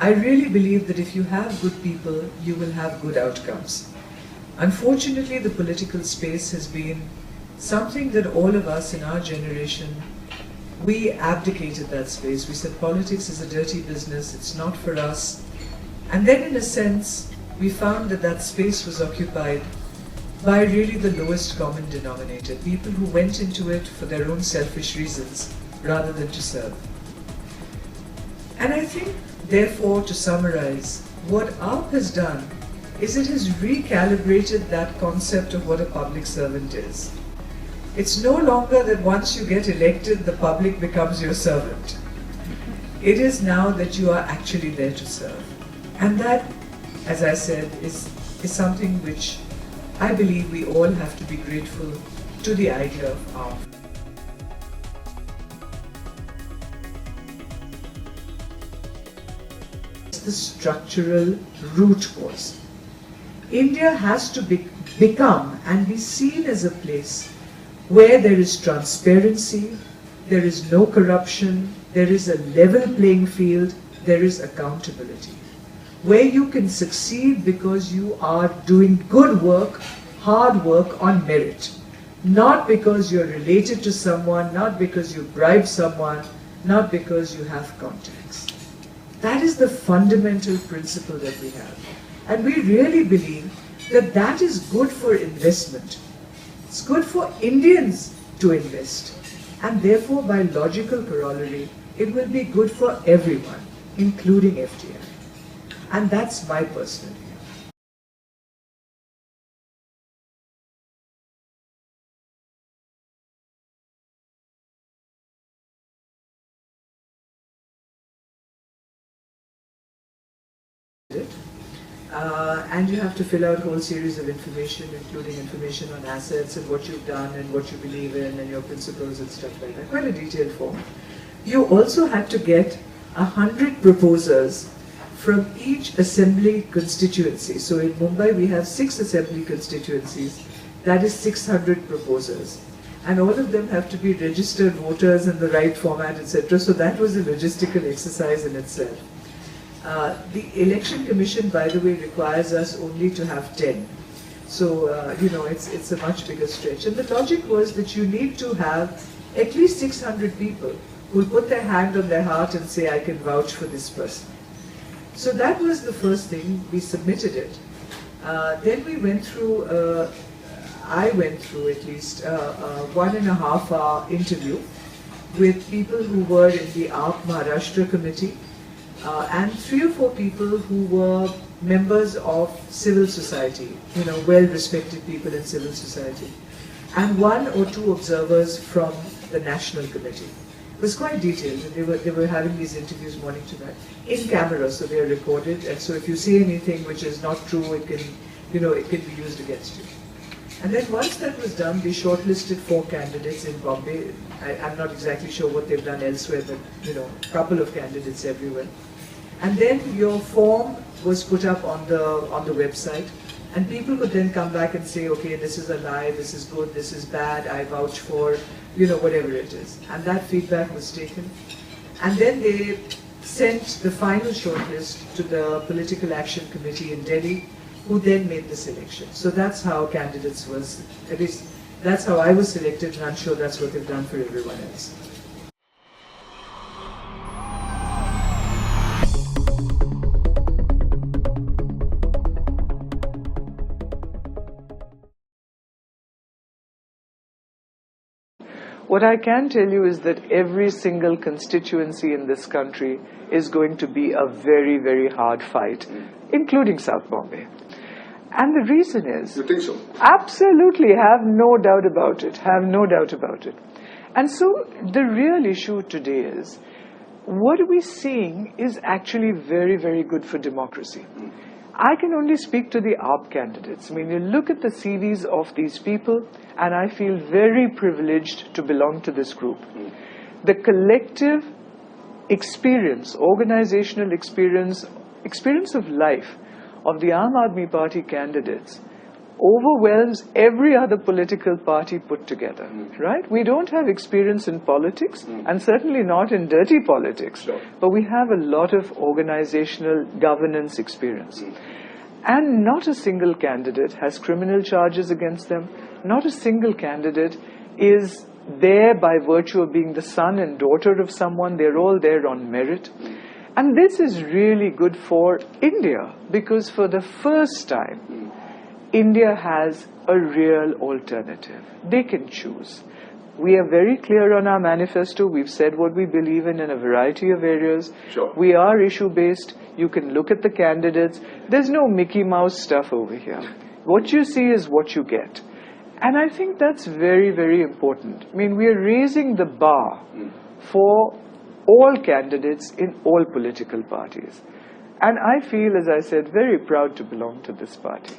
I really believe that if you have good people, you will have good outcomes. Unfortunately, the political space has been something that all of us in our generation, we abdicated that space. We said politics is a dirty business, it's not for us. And then in a sense, we found that that space was occupied by really the lowest common denominator, people who went into it for their own selfish reasons rather than to serve. And I think, therefore, to summarize, what AAP has done is it has recalibrated that concept of what a public servant is. It's no longer that once you get elected, the public becomes your servant. It is now that you are actually there to serve. And that, as I said, is something which I believe we all have to be grateful to the idea of AAP. The structural root cause. India has to become and be seen as a place where there is transparency, there is no corruption, there is a level playing field, there is accountability. Where you can succeed because you are doing good work, hard work on merit. Not because you're related to someone, not because you bribe someone, not because you have contacts. That is the fundamental principle that we have. And we really believe that that is good for investment. It's good for Indians to invest. And therefore, by logical corollary, it will be good for everyone, including FDI. And that's my personal view. And you have to fill out a whole series of information, including information on assets and what you've done and what you believe in and your principles and stuff like that. Quite a detailed form. You also had to get 100 proposers from each assembly constituency. So in Mumbai we have 6 assembly constituencies, that is 600 proposers. And all of them have to be registered voters in the right format, etc. So that was a logistical exercise in itself. The Election Commission, by the way, requires us only to have 10. So, it's a much bigger stretch. And the logic was that you need to have at least 600 people who will put their hand on their heart and say, I can vouch for this person. So that was the first thing. We submitted it. Then we went through, I went through at least a 1.5 hour interview with people who were in the AAP Maharashtra committee, and 3 or 4 people who were members of civil society, well-respected people in civil society, and 1 or 2 observers from the national committee. It was quite detailed, and they were having these interviews morning to night in camera, so they are recorded, and so if you see anything which is not true, it can, it can be used against you. And then once that was done, we shortlisted 4 candidates in Bombay. I'm not exactly sure what they've done elsewhere, but a couple of candidates everywhere. And then your form was put up on the website, and people could then come back and say, okay, this is a lie, this is good, this is bad, I vouch for, whatever it is. And that feedback was taken. And then they sent the final shortlist to the Political Action Committee in Delhi, who then made the selection. So that's how candidates was, at least that's how I was selected, and I'm sure that's what they've done for everyone else. What I can tell you is that every single constituency in this country is going to be a very, very hard fight, including South Bombay. And the reason is... You think so? Absolutely, have no doubt about it, have no doubt about it. And so the real issue today is, what we're seeing is actually very, very good for democracy. I can only speak to the AAP candidates. I mean, you look at the CVs of these people, and I feel very privileged to belong to this group. The collective experience, organizational experience of life of the Aam Aadmi Party candidates overwhelms every other political party put together, right? We don't have experience in politics, and certainly not in dirty politics, but we have a lot of organizational governance experience. And not a single candidate has criminal charges against them. Not a single candidate is there by virtue of being the son and daughter of someone. They're all there on merit. And this is really good for India, because for the first time, India has a real alternative. They can choose. We are very clear on our manifesto. We've said what we believe in a variety of areas. Sure. We are issue-based. You can look at the candidates. There's no Mickey Mouse stuff over here. What you see is what you get. And I think that's very, very important. I mean, we are raising the bar for all candidates in all political parties. And I feel, as I said, very proud to belong to this party.